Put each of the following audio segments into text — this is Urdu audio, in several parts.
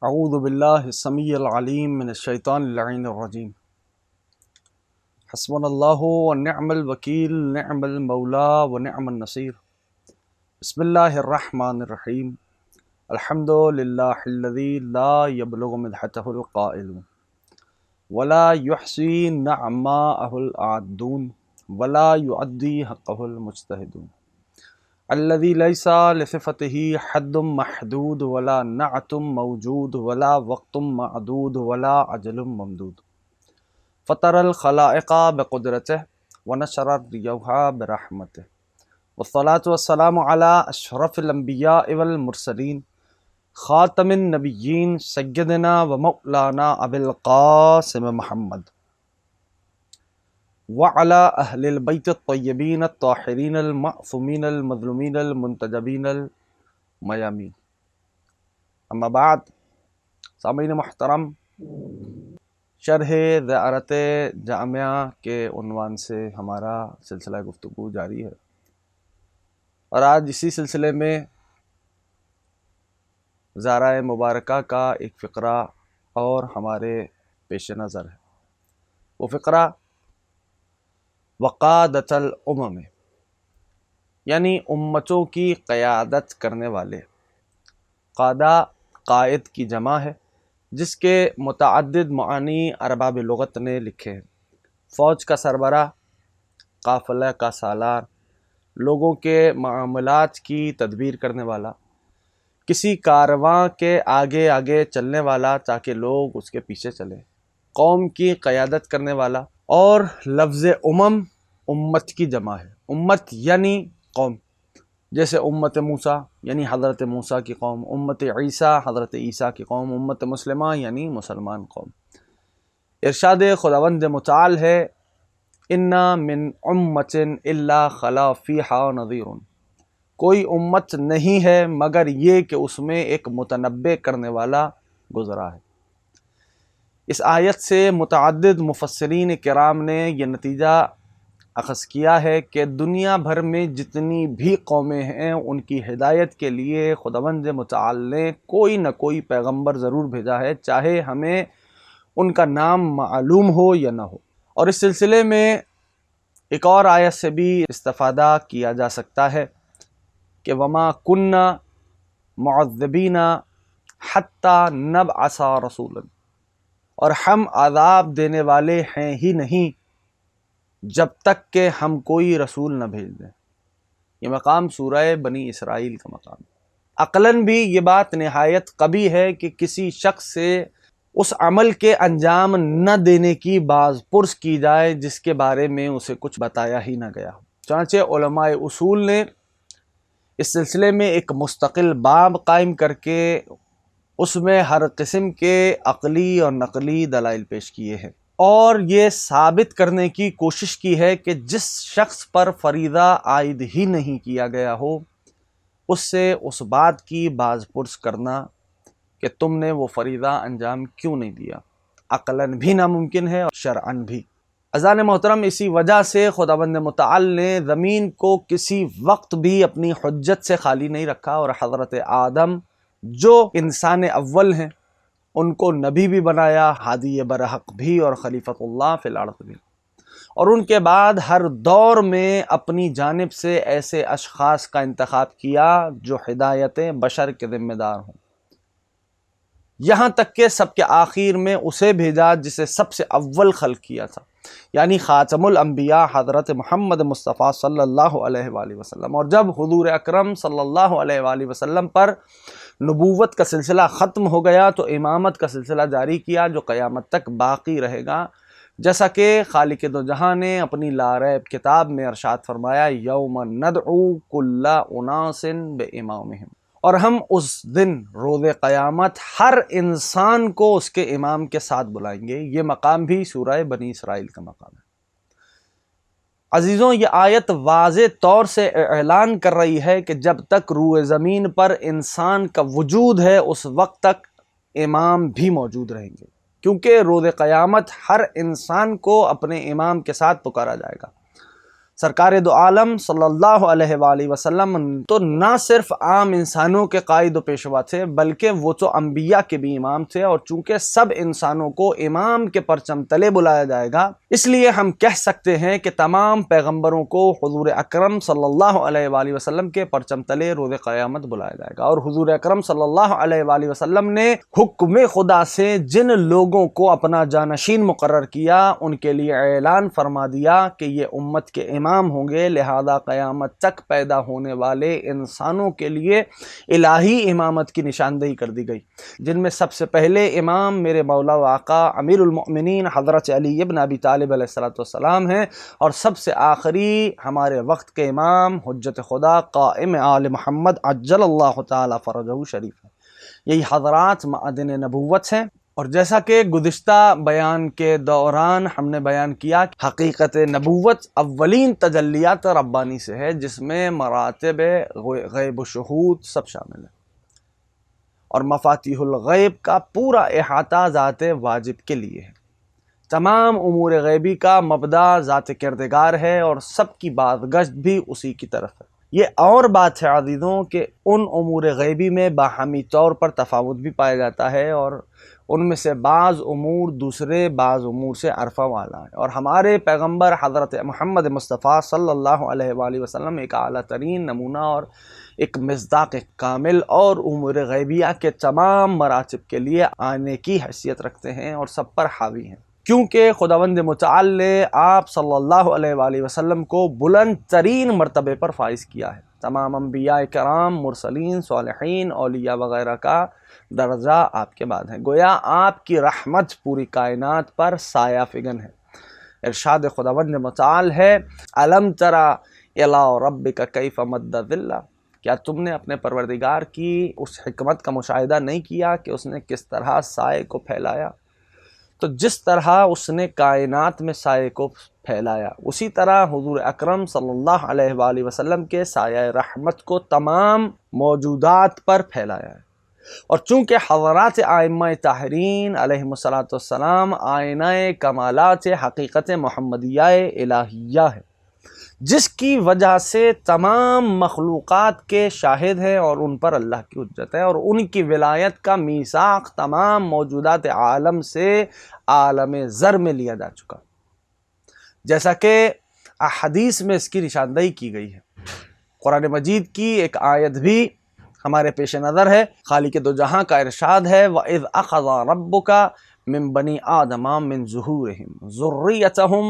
اعوذ باللہ السمیع العلیم من الشیطان اللعین الرجیم۔ حسبنا اللہ ونعم الوکیل، نعم المولا ونعم النصیر۔ بسم اللہ الرحمن الرحیم۔ الحمد للہ الذی لا یبلغ مدحتہ القائل ولا یحصی نعماءہ العادون ولا یعدی حقہ المجتہدون، الذي ليس لصفته حد محدود ولا نعت موجود ولا وقت معدود ولا عجل ممدود، فطر الخلائق بقدرته ونشر الرياح برحمته، والصلاة والسلام على أشرف الأنبياء والمرسلين خاتم النبيين سيدنا ومولانا أبي القاسم محمد وعلى أهل البيت الطيبين الطاهرين المعصومين المظلومين المنتجبين الميامين، اما بعد۔ سامعین محترم، شرح زیارت جامعہ کے عنوان سے ہمارا سلسلہ گفتگو جاری ہے، اور آج اسی سلسلے میں زیارہ مبارکہ کا ایک فقرہ اور ہمارے پیش نظر ہے۔ وہ فقرہ وقادۃ الامم، یعنی امتوں کی قیادت کرنے والے۔ قادہ قائد کی جمع ہے، جس کے متعدد معنی ارباب لغت نے لکھے ہیں۔ فوج کا سربراہ، قافلہ کا سالار، لوگوں کے معاملات کی تدبیر کرنے والا، کسی کارواں کے آگے آگے چلنے والا تاکہ لوگ اس کے پیچھے چلیں، قوم کی قیادت کرنے والا۔ اور لفظ امت کی جمع ہے۔ امت یعنی قوم، جیسے امت موسیٰ یعنی حضرت موسیٰ کی قوم، امت عیسیٰ حضرت عیسیٰ کی قوم، امت مسلمہ یعنی مسلمان قوم۔ ارشاد خداوند متعال ہے، اِنَّ مِنْ أُمَّةٍ إِلَّا خَلَا فِيهَا نَذِيرٌ، کوئی امت نہیں ہے مگر یہ کہ اس میں ایک متنبع کرنے والا گزرا ہے۔ اس آیت سے متعدد مفسرین کرام نے یہ نتیجہ اخذ کیا ہے کہ دنیا بھر میں جتنی بھی قومیں ہیں، ان کی ہدایت کے لیے خداوند متعال نے کوئی نہ کوئی پیغمبر ضرور بھیجا ہے، چاہے ہمیں ان کا نام معلوم ہو یا نہ ہو۔ اور اس سلسلے میں ایک اور آیت سے بھی استفادہ کیا جا سکتا ہے کہ وَمَا كُنَّا مُعَذِّبِينَ حَتَّى نَبْعَثَ رَسُولًا، اور ہم عذاب دینے والے ہیں ہی نہیں جب تک کہ ہم کوئی رسول نہ بھیج دیں۔ یہ مقام سورہ بنی اسرائیل کا مقام ہے۔ عقلاً بھی یہ بات نہایت قبیح ہے کہ کسی شخص سے اس عمل کے انجام نہ دینے کی باز پرس کی جائے جس کے بارے میں اسے کچھ بتایا ہی نہ گیا ہو۔ چنانچہ علماء اصول نے اس سلسلے میں ایک مستقل باب قائم کر کے اس میں ہر قسم کے عقلی اور نقلی دلائل پیش کیے ہیں، اور یہ ثابت کرنے کی کوشش کی ہے کہ جس شخص پر فریضہ عائد ہی نہیں کیا گیا ہو، اس سے اس بات کی باز پرس کرنا کہ تم نے وہ فریضہ انجام کیوں نہیں دیا، عقلاً بھی ناممکن ہے اور شرعاً بھی۔ اذان محترم، اسی وجہ سے خداوند متعال نے زمین کو کسی وقت بھی اپنی حجت سے خالی نہیں رکھا، اور حضرت آدم جو انسان اول ہیں ان کو نبی بھی بنایا، ہادی برحق بھی اور خلیفۃ اللہ فی الارض بھی، اور ان کے بعد ہر دور میں اپنی جانب سے ایسے اشخاص کا انتخاب کیا جو ہدایت بشر کے ذمہ دار ہوں، یہاں تک کہ سب کے آخر میں اسے بھیجا جسے سب سے اول خلق کیا تھا، یعنی خاتم الانبیاء حضرت محمد مصطفیٰ صلی اللہ علیہ وآلہ وسلم۔ اور جب حضور اکرم صلی اللہ علیہ وآلہ وسلم پر نبوت کا سلسلہ ختم ہو گیا تو امامت کا سلسلہ جاری کیا جو قیامت تک باقی رہے گا، جیسا کہ خالق دو جہاں نے اپنی لاریب کتاب میں ارشاد فرمایا، یوم ندعو کل اناس بامامہم، اور ہم اس دن روز قیامت ہر انسان کو اس کے امام کے ساتھ بلائیں گے۔ یہ مقام بھی سورہ بنی اسرائیل کا مقام ہے۔ عزیزوں، یہ آیت واضح طور سے اعلان کر رہی ہے کہ جب تک روئے زمین پر انسان کا وجود ہے اس وقت تک امام بھی موجود رہیں گے، کیونکہ روز قیامت ہر انسان کو اپنے امام کے ساتھ پکارا جائے گا۔ سرکار دو عالم صلی اللہ علیہ وآلہ وسلم تو نہ صرف عام انسانوں کے قائد و پیشوا تھے بلکہ وہ تو انبیاء کے بھی امام تھے، اور چونکہ سب انسانوں کو امام کے پرچم تلے بلایا جائے گا، اس لیے ہم کہہ سکتے ہیں کہ تمام پیغمبروں کو حضور اکرم صلی اللہ علیہ وآلہ وسلم کے پرچم تلے روز قیامت بلایا جائے گا۔ اور حضور اکرم صلی اللہ علیہ وآلہ وسلم نے حکم خدا سے جن لوگوں کو اپنا جانشین مقرر کیا ان کے لیے اعلان فرما دیا کہ یہ امت کے امام ہوں گے، لہذا قیامت تک پیدا ہونے والے انسانوں کے لیے الہی امامت کی نشاندہی کر دی گئی، جن میں سب سے پہلے امام میرے مولا و آقا امیر المؤمنین حضرت علی ابن ابی طالب علیہ السلام ہیں، اور سب سے آخری ہمارے وقت کے امام حجت خدا قائم آل محمد عجل اللہ تعالی فرجہ شریف ہے۔ یہی حضرات معدن نبوت ہیں، اور جیسا کہ گزشتہ بیان کے دوران ہم نے بیان کیا، حقیقت نبوت اولین تجلیات ربانی سے ہے، جس میں مراتب غیب و شہود سب شامل ہیں، اور مفاتیح الغیب کا پورا احاطہ ذات واجب کے لیے ہے۔ تمام امور غیبی کا مبدا ذات کردگار ہے، اور سب کی بازگشت بھی اسی کی طرف ہے۔ یہ اور بات ہے عزیزوں کہ ان امور غیبی میں باہمی طور پر تفاوت بھی پایا جاتا ہے، اور ان میں سے بعض امور دوسرے بعض امور سے عرفہ والا ہے، اور ہمارے پیغمبر حضرت محمد مصطفیٰ صلی اللہ علیہ وآلہ وسلم ایک اعلیٰ ترین نمونہ اور ایک مصداق کامل اور امور غیبیہ کے تمام مراتب کے لیے آنے کی حیثیت رکھتے ہیں اور سب پر حاوی ہیں، کیونکہ خداوند متعال نے آپ صلی اللہ علیہ وآلہ وسلم کو بلند ترین مرتبے پر فائز کیا ہے۔ تمام انبیاء کرام، مرسلین، صالحین، اولیاء وغیرہ کا درجہ آپ کے بعد ہے، گویا آپ کی رحمت پوری کائنات پر سایہ فگن ہے۔ ارشاد خداوند متعال ہے، الم تری الی ربک کیف مد الظل، کیا تم نے اپنے پروردگار کی اس حکمت کا مشاہدہ نہیں کیا کہ اس نے کس طرح سائے کو پھیلایا؟ تو جس طرح اس نے کائنات میں سائے کو پھیلایا، اسی طرح حضور اکرم صلی اللہ علیہ وآلہ وسلم کے سایہ رحمت کو تمام موجودات پر پھیلایا ہے۔ اور چونکہ حضرات ائمہ طاہرین علیہم السلام آئینہ کمالات حقیقت محمدیہ الہیہ ہے، جس کی وجہ سے تمام مخلوقات کے شاہد ہیں اور ان پر اللہ کی حجت ہے، اور ان کی ولایت کا میثاق تمام موجودات عالم سے عالم ذر میں لیا جا چکا، جیسا کہ احادیث میں اس کی نشاندہی کی گئی ہے۔ قرآن مجید کی ایک آیت بھی ہمارے پیش نظر ہے، خالق دو جہاں کا ارشاد ہے، وَإِذْ أَخَذَ رَبُّكَ مِن بَنِي آدَمَ مِن ظُهُورِهِمْ ذُرِّيَّتَهُمْ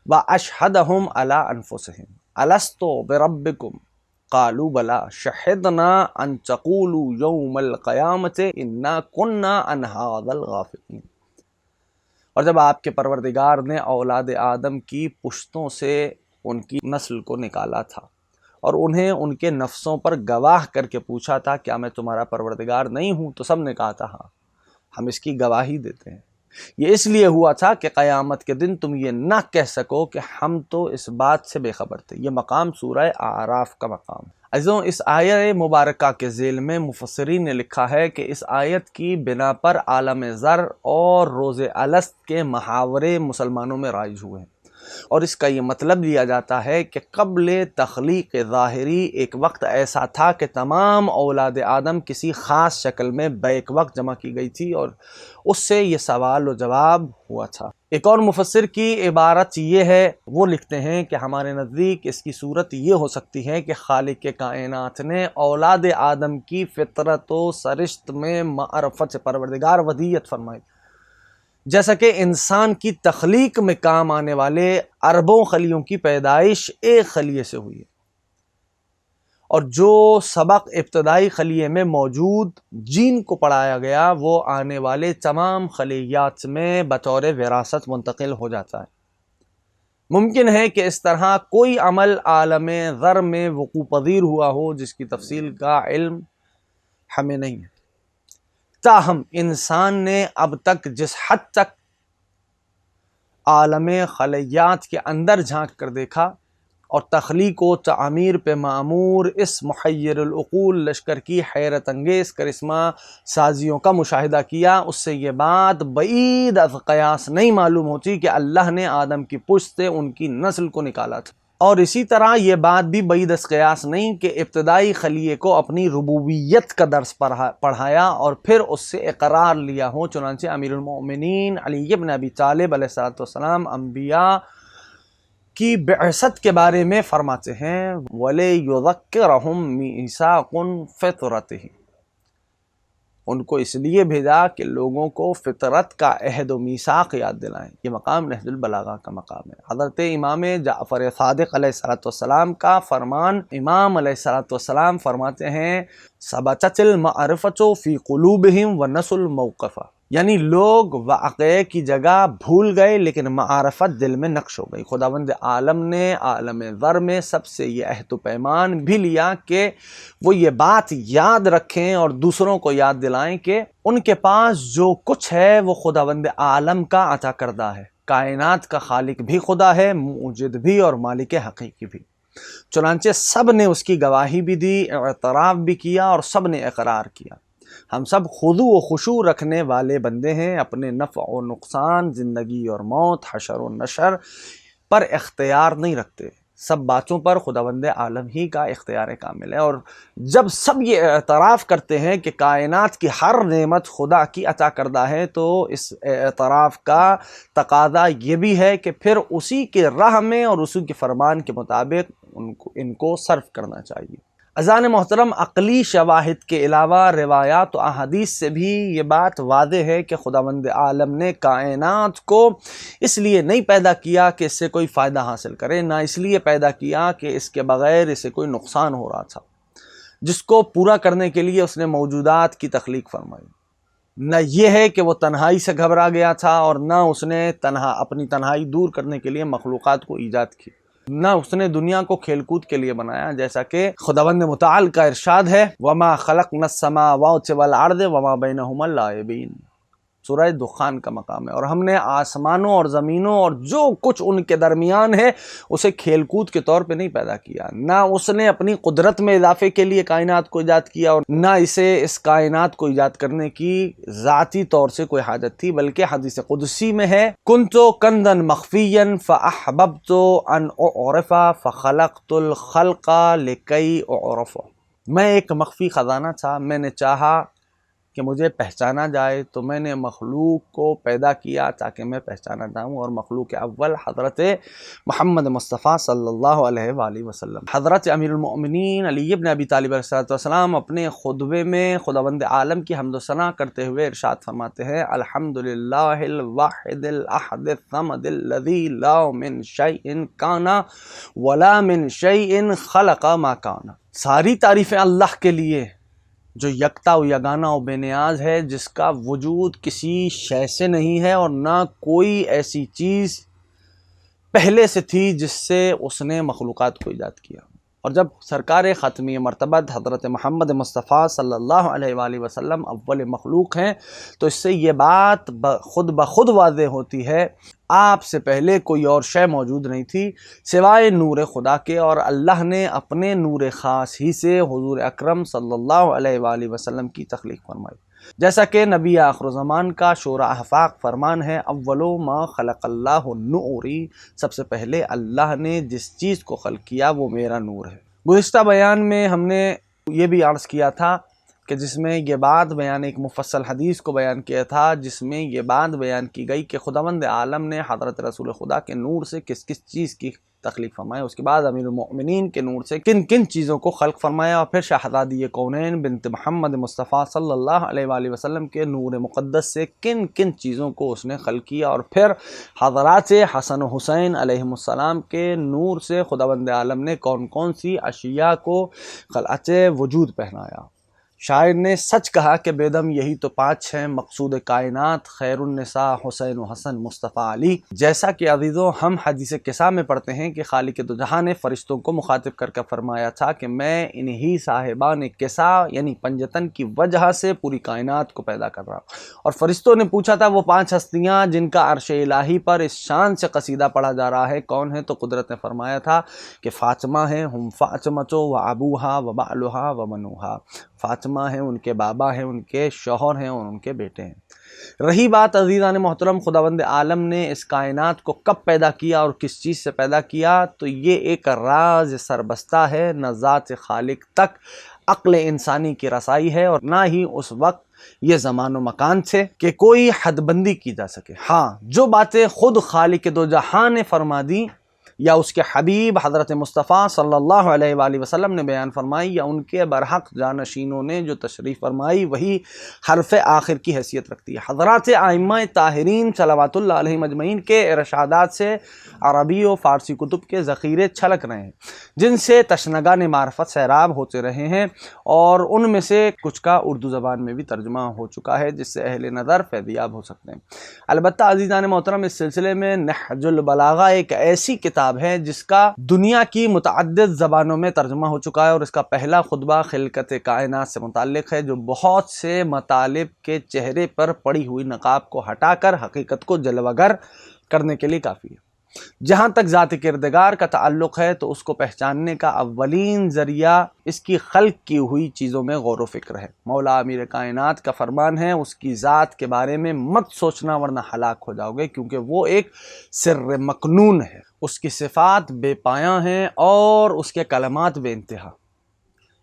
وَأَشْهَدَهُمْ عَلَىٰ أَنفُسِهِمْ أَلَسْتُ بِرَبِّكُمْ قَالُوا بَلَىٰ شَهِدْنَا أَن تَقُولُوا يَوْمَ الْقِيَامَةِ إِنَّا كُنَّا عَنْ هَٰذَا الْغَافِلِينَ۔ اور جب آپ کے پروردگار نے اولاد آدم کی پشتوں سے ان کی نسل کو نکالا تھا اور انہیں ان کے نفسوں پر گواہ کر کے پوچھا تھا، کیا میں تمہارا پروردگار نہیں ہوں؟ تو سب نے کہا تھا ہاں، ہم اس کی گواہی دیتے ہیں۔ یہ اس لیے ہوا تھا کہ قیامت کے دن تم یہ نہ کہہ سکو کہ ہم تو اس بات سے بے خبر تھے۔ یہ مقام سورہ اعراف کا مقام۔ عزیزوں، اس آیت مبارکہ کے ذیل میں مفسرین نے لکھا ہے کہ اس آیت کی بنا پر عالم ذر اور روز الست کے محاورے مسلمانوں میں رائج ہوئے ہیں، اور اس کا یہ مطلب لیا جاتا ہے کہ قبل تخلیق ظاہری ایک وقت ایسا تھا کہ تمام اولاد آدم کسی خاص شکل میں بیک وقت جمع کی گئی تھی، اور اس سے یہ سوال و جواب ہوا تھا۔ ایک اور مفسر کی عبارت یہ ہے، وہ لکھتے ہیں کہ ہمارے نزدیک اس کی صورت یہ ہو سکتی ہے کہ خالق کائنات نے اولاد آدم کی فطرت و سرشت میں معرفت پروردگار ودیت فرمائی، جیسا کہ انسان کی تخلیق میں کام آنے والے اربوں خلیوں کی پیدائش ایک خلیے سے ہوئی ہے، اور جو سبق ابتدائی خلیے میں موجود جین کو پڑھایا گیا وہ آنے والے تمام خلیات میں بطور وراثت منتقل ہو جاتا ہے۔ ممکن ہے کہ اس طرح کوئی عمل عالم ذر میں وقوع پذیر ہوا ہو جس کی تفصیل کا علم ہمیں نہیں ہے، تاہم انسان نے اب تک جس حد تک عالم خلیات کے اندر جھانک کر دیکھا اور تخلیق و تعمیر پہ معمور اس محیر العقول لشکر کی حیرت انگیز کرشمہ سازیوں کا مشاہدہ کیا، اس سے یہ بات بعید از قیاس نہیں معلوم ہوتی کہ اللہ نے آدم کی پشت سے ان کی نسل کو نکالا تھا، اور اسی طرح یہ بات بھی بعید از قیاس نہیں کہ ابتدائی خلیے کو اپنی ربوبیت کا درس پڑھایا اور پھر اس سے اقرار لیا ہو۔ چنانچہ امیر المؤمنین علی بن ابی طالب علیہ السلام انبیاء کی بعثت کے بارے میں فرماتے ہیں وَلِيُذَكِّرَهُمْ مِيثَاقٌ فِطْرَتِهِ، ان کو اس لیے بھیجا کہ لوگوں کو فطرت کا عہد و میثاق یاد دلائیں۔ یہ مقام نہج البلاغہ کا مقام ہے۔ حضرت امام جعفر صادق علیہ السلام کا فرمان، امام علیہ السلام فرماتے ہیں ثبتت المعرفة فی قلوبہم ونسوا الموقف، یعنی لوگ واقعے کی جگہ بھول گئے لیکن معرفت دل میں نقش ہو گئی۔ خداوند عالم نے عالم ذر میں سب سے یہ عہد و پیمان بھی لیا کہ وہ یہ بات یاد رکھیں اور دوسروں کو یاد دلائیں کہ ان کے پاس جو کچھ ہے وہ خداوند عالم کا عطا کردہ ہے۔ کائنات کا خالق بھی خدا ہے، موجد بھی اور مالک حقیقی بھی۔ چنانچہ سب نے اس کی گواہی بھی دی، اعتراف بھی کیا اور سب نے اقرار کیا۔ ہم سب خضوع و خشوع رکھنے والے بندے ہیں، اپنے نفع و نقصان، زندگی اور موت، حشر و نشر پر اختیار نہیں رکھتے۔ سب باتوں پر خداوند عالم ہی کا اختیار کامل ہے۔ اور جب سب یہ اعتراف کرتے ہیں کہ کائنات کی ہر نعمت خدا کی عطا کردہ ہے، تو اس اعتراف کا تقاضا یہ بھی ہے کہ پھر اسی کے راہ میں اور اسی کے فرمان کے مطابق ان کو صرف کرنا چاہیے۔ عزیزان محترم، عقلی شواہد کے علاوہ روایات و احادیث سے بھی یہ بات واضح ہے کہ خداوند عالم نے کائنات کو اس لیے نہیں پیدا کیا کہ اس سے کوئی فائدہ حاصل کرے، نہ اس لیے پیدا کیا کہ اس کے بغیر اسے کوئی نقصان ہو رہا تھا، جس کو پورا کرنے کے لیے اس نے موجودات کی تخلیق فرمائی۔ نہ یہ ہے کہ وہ تنہائی سے گھبرا گیا تھا اور نہ اس نے اپنی تنہائی دور کرنے کے لیے مخلوقات کو ایجاد کی، نہ اس نے دنیا کو کھیل کود کے لیے بنایا، جیسا کہ خداوند متعال کا ارشاد ہے وَمَا خَلَقْنَا السَّمَاوَاتِ وَالْأَرْضَ وَمَا بَيْنَهُمَا لَاعِبِينَ، سورہ دخان کا مقام ہے۔ اور ہم نے آسمانوں اور زمینوں اور جو کچھ ان کے درمیان ہے اسے کھیل کود کے طور پہ نہیں پیدا کیا، نہ اس نے اپنی قدرت میں اضافے کے لیے کائنات کو ایجاد کیا اور نہ اسے اس کائنات کو ایجاد کرنے کی ذاتی طور سے کوئی حاجت تھی، بلکہ حدیث قدسی میں ہے كُنْتُ كَنْزًا مَخْفِيًّا فَأَحْبَبْتُ أَنْ أُعْرَفَ فَخَلَقْتُ الْخَلْقَ لِكَيْ أُعْرَفَ، میں ایک مخفی خزانہ تھا، میں نے چاہا کہ مجھے پہچانا جائے تو میں نے مخلوق کو پیدا کیا تاکہ میں پہچانا جاؤں، اور مخلوق اول حضرت محمد مصطفیٰ صلی اللہ علیہ وآلہ وسلم۔ حضرت امیر المؤمنین علی بن ابی طالب علیہ السلام اپنے خطبے میں خداوند عالم کی حمد و ثنا کرتے ہوئے ارشاد فرماتے ہیں الحمدللہ الواحد الاحد الصمد الذی لا من شیء کان ولا من شیء خلق ما کان، ساری تعریفیں اللہ کے لیے جو یکتا و یگانہ و بے نیاز ہے، جس کا وجود کسی شے سے نہیں ہے اور نہ کوئی ایسی چیز پہلے سے تھی جس سے اس نے مخلوقات کو ایجاد کیا۔ اور جب سرکار ختمی مرتبت حضرت محمد مصطفیٰ صلی اللہ علیہ وآلہ وسلم اول مخلوق ہیں تو اس سے یہ بات خود بخود واضح ہوتی ہے آپ سے پہلے کوئی اور شے موجود نہیں تھی سوائے نور خدا کے، اور اللہ نے اپنے نور خاص ہی سے حضور اکرم صلی اللہ علیہ وآلہ وسلم کی تخلیق فرمائی، جیسا کہ نبی آخر زمان کا شورى احفاق فرمان ہے اولو ما خلق اللہ نوری، سب سے پہلے اللہ نے جس چیز کو خلق کیا وہ میرا نور ہے۔ گزشتہ بیان میں ہم نے یہ بھی عرض کیا تھا کہ جس میں یہ بات بیان ایک مفصل حدیث کو بیان کیا تھا جس میں یہ بات بیان کی گئی کہ خداوند عالم نے حضرت رسول خدا کے نور سے کس کس چیز کی تخلیق فرمایا، اس کے بعد امیر المؤمنین کے نور سے کن کن چیزوں کو خلق فرمایا، اور پھر شہزادی کونین بنت محمد مصطفیٰ صلی اللہ علیہ وآلہ وسلم کے نور مقدس سے کن کن چیزوں کو اس نے خلق کیا، اور پھر حضرات حسن و حسین علیہ السلام کے نور سے خداوند عالم نے کون کون سی اشیاء کو خلعت وجود پہنایا۔ شاعر نے سچ کہا کہ بیدم یہی تو پانچ ہیں مقصود کائنات، خیر النساء حسین و حسن مصطفیٰ علی، جیسا کہ عزیزوں ہم حدیث قصہ میں پڑھتے ہیں کہ خالق دو جہاں نے فرشتوں کو مخاطب کر کے فرمایا تھا کہ میں انہی صاحبان قصہ یعنی پنجتن کی وجہ سے پوری کائنات کو پیدا کر رہا ہوں، اور فرشتوں نے پوچھا تھا وہ پانچ ہستیاں جن کا عرش الہی پر اس شان سے قصیدہ پڑھا جا رہا ہے کون ہے، تو قدرت نے فرمایا تھا کہ فاطمہ ہیں، ہم فاطمۃ و ابوہا و بعلہا و منوہا، فاطمہ ہیں، ان کے بابا ہیں، ان کے شوہر ہیں اور ان کے بیٹے ہیں۔ رہی بات عزیزان محترم خداوند عالم نے اس کائنات کو کب پیدا کیا اور کس چیز سے پیدا کیا، تو یہ ایک راز سربستہ ہے، نہ ذات خالق تک عقل انسانی کی رسائی ہے اور نہ ہی اس وقت یہ زمان و مکان سے کہ کوئی حد بندی کی جا سکے۔ ہاں، جو باتیں خود خالق دو جہاں نے فرما دی یا اس کے حبیب حضرت مصطفیٰ صلی اللہ علیہ وآلہ وسلم نے بیان فرمائی یا ان کے برحق جانشینوں نے جو تشریف فرمائی، وہی حرف آخر کی حیثیت رکھتی ہے۔ حضرات ائمہ طاہرین صلوات اللہ علیہم اجمعین کے ارشادات سے عربی و فارسی کتب کے ذخیرے چھلک رہے ہیں، جن سے تشنگان معرفت سیراب ہوتے رہے ہیں، اور ان میں سے کچھ کا اردو زبان میں بھی ترجمہ ہو چکا ہے، جس سے اہل نظر فیضیاب ہو سکتے ہیں۔ البتہ عزیزان محترم، اس سلسلے میں نہج البلاغہ ایک ایسی کتاب ہے جس کا دنیا کی متعدد زبانوں میں ترجمہ ہو چکا ہے، اور اس کا پہلا خطبہ خلقت کائنات سے متعلق ہے، جو بہت سے مطالب کے چہرے پر پڑی ہوئی نقاب کو ہٹا کر حقیقت کو جلوہ گر کرنے کے لیے کافی ہے۔ جہاں تک ذات کردگار کا تعلق ہے تو اس کو پہچاننے کا اولین ذریعہ اس کی خلق کی ہوئی چیزوں میں غور و فکر ہے۔ مولا امیر کائنات کا فرمان ہے، اس کی ذات کے بارے میں مت سوچنا ورنہ ہلاک ہو جاؤ گے، کیونکہ وہ ایک سر مکنون ہے، اس کی صفات بے پایاں ہیں اور اس کے کلمات بے انتہا۔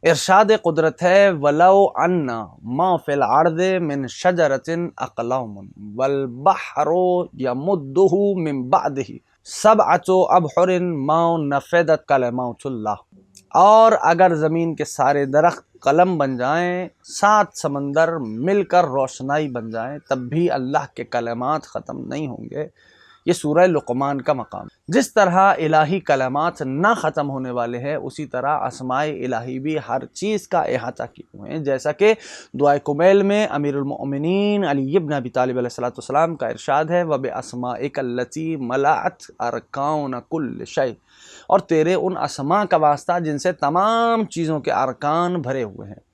ارشاد قدرت ہے، وَلَوْ أَنَّ مَا فِي الْأَرْضِ مِنْ شَجَرَةٍ أَقْلَامٌ وَالْبَحْرُ يَمُدُّهُ مِنْ بَعْدِهِ سَبْعَةُ أَبْحُرٍ مَا نَفِدَتْ كَلِمَاتُ اللَّهِ، اور اگر زمین کے سارے درخت قلم بن جائیں، 7 سمندر مل کر روشنائی بن جائیں، تب بھی اللہ کے کلمات ختم نہیں ہوں گے۔ یہ سورہ لقمان کا مقام۔ جس طرح الہی کلمات نہ ختم ہونے والے ہیں، اسی طرح اسماء الہی بھی ہر چیز کا احاطہ کیے ہوئے ہیں، جیسا کہ دعائے کمیل میں امیر المؤمنین علی ابن ابی طالب علیہ السلام کا ارشاد ہے، وَبِأَسْمَائِكَ الَّتِي مَلَأَتْ أَرْكَانَ كُلِّ شَيْءٍ، اور تیرے ان اسماء کا واسطہ جن سے تمام چیزوں کے ارکان بھرے ہوئے ہیں۔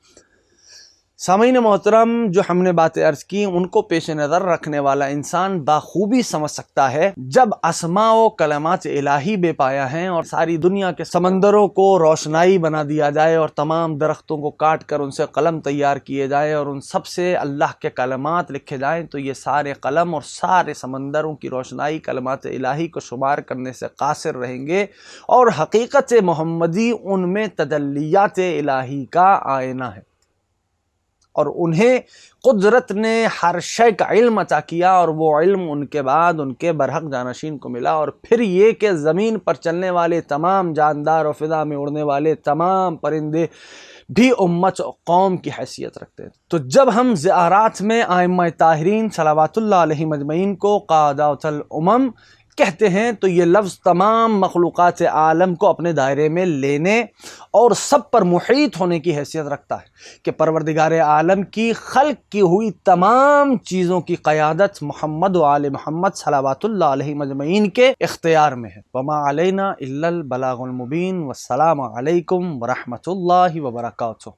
سامعین محترم، جو ہم نے باتیں عرض کی ان کو پیش نظر رکھنے والا انسان بخوبی سمجھ سکتا ہے، جب اسماء و کلمات الہی بے پایا ہیں اور ساری دنیا کے سمندروں کو روشنائی بنا دیا جائے اور تمام درختوں کو کاٹ کر ان سے قلم تیار کیے جائیں اور ان سب سے اللہ کے کلمات لکھے جائیں، تو یہ سارے قلم اور سارے سمندروں کی روشنائی کلمات الہی کو شمار کرنے سے قاصر رہیں گے، اور حقیقت محمدی ان میں تجلیات الہی کا آئینہ ہے، اور انہیں قدرت نے ہر شے کا علم عطا کیا، اور وہ علم ان کے بعد ان کے برحق جانشین کو ملا، اور پھر یہ کہ زمین پر چلنے والے تمام جاندار اور فضا میں اڑنے والے تمام پرندے بھی امت و قوم کی حیثیت رکھتے ہیں۔ تو جب ہم زیارات میں ائمہ طاہرین صلوات اللہ علیہم اجمعین کو قادۃ الامم کہتے ہیں، تو یہ لفظ تمام مخلوقات عالم کو اپنے دائرے میں لینے اور سب پر محیط ہونے کی حیثیت رکھتا ہے کہ پروردگار عالم کی خلق کی ہوئی تمام چیزوں کی قیادت محمد و آل محمد صلوات اللہ علیہ اجمعین کے اختیار میں ہے۔ وما علینا الا البلاغ المبین، والسلام علیکم ورحمۃ اللہ وبرکاتہ۔